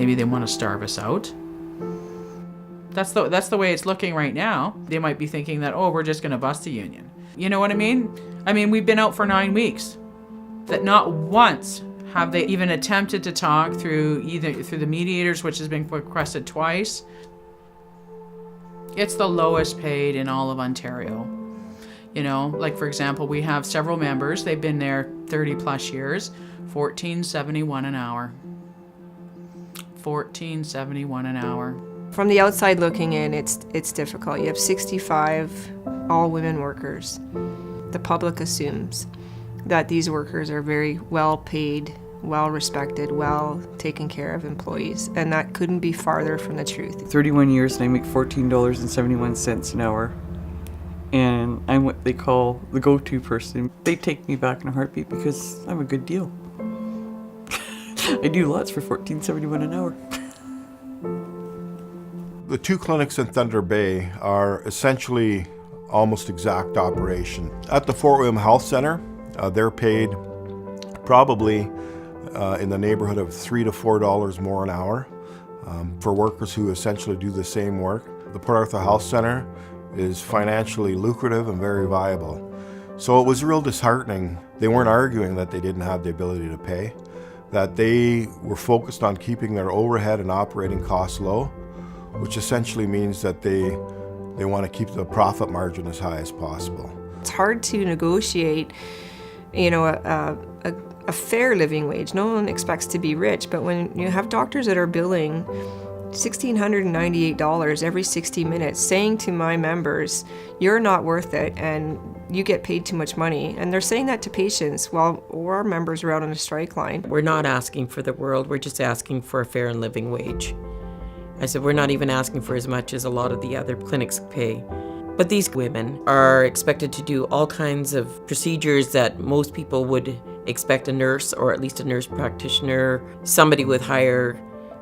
Maybe they want to starve us out. That's the way it's looking right now. They might be thinking that, we're just going to bust a union. You know what I mean? I mean, we've been out for 9 weeks. That not once have they even attempted to talk through the mediators, which has been requested twice. It's the lowest paid in all of Ontario. You know, like for example, we have several members, they've been there 30 plus years, $14.71 an hour. $14.71 an hour. From the outside looking in, it's difficult. You have 65 all women workers. The public assumes that these workers are very well paid, well respected, well taken care of employees, and that couldn't be farther from the truth. 31 years and I make $14.71 an hour. And I'm what they call the go-to person. They take me back in a heartbeat because I'm a good deal. I do lots for $14.71 an hour. The 2 clinics in Thunder Bay are essentially almost exact operation. At the Fort William Health Center, they're paid probably in the neighborhood of $3 to $4 more an hour for workers who essentially do the same work. The Port Arthur Health Center is financially lucrative and very viable. So it was real disheartening. They weren't arguing that they didn't have the ability to pay, that they were focused on keeping their overhead and operating costs low, which essentially means that they want to keep the profit margin as high as possible. It's hard to negotiate, a fair living wage. No one expects to be rich, but when you have doctors that are billing $1,698 every 60 minutes, saying to my members, you're not worth it and you get paid too much money, and they're saying that to patients while our members are out on a strike line. We're not asking for the world, we're just asking for a fair and living wage. I said, we're not even asking for as much as a lot of the other clinics pay. But these women are expected to do all kinds of procedures that most people would expect a nurse, or at least a nurse practitioner, somebody with higher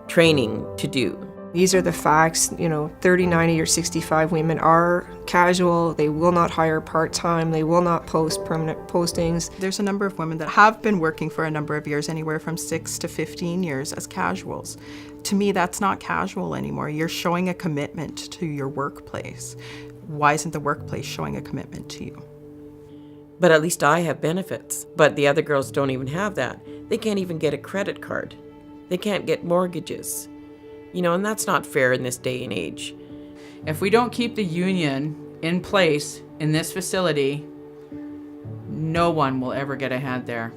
training to do. These are the facts. 30, 90, or 65 women are casual. They will not hire part-time. They will not post permanent postings. There's a number of women that have been working for a number of years, anywhere from 6 to 15 years as casuals. To me, that's not casual anymore. You're showing a commitment to your workplace. Why isn't the workplace showing a commitment to you? But at least I have benefits. But the other girls don't even have that. They can't even get a credit card. They can't get mortgages. And that's not fair in this day and age. If we don't keep the union in place in this facility, no one will ever get ahead there.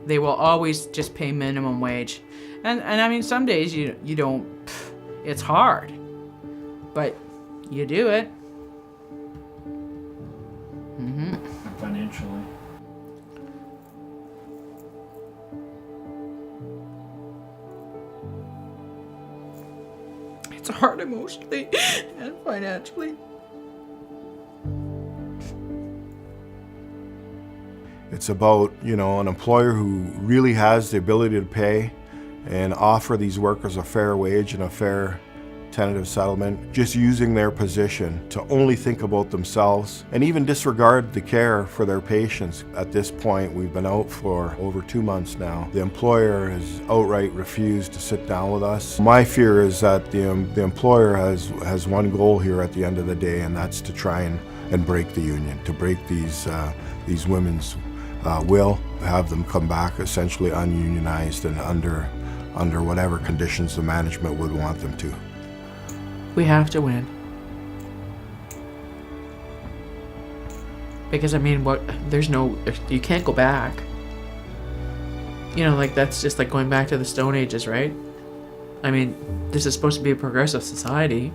They will always just pay minimum wage. And I mean, some days you don't, it's hard, but you do it. Mm-hmm. Financially. It's hard emotionally and financially. It's about, an employer who really has the ability to pay and offer these workers a fair wage and a fair tentative settlement, just using their position to only think about themselves and even disregard the care for their patients. At this point, we've been out for over 2 months now. The employer has outright refused to sit down with us. My fear is that the employer has one goal here at the end of the day, and that's to try and break the union, to break these women's will, have them come back essentially ununionized and under whatever conditions the management would want them to. We have to win. Because you can't go back. That's just like going back to the Stone Ages, right? I mean, this is supposed to be a progressive society.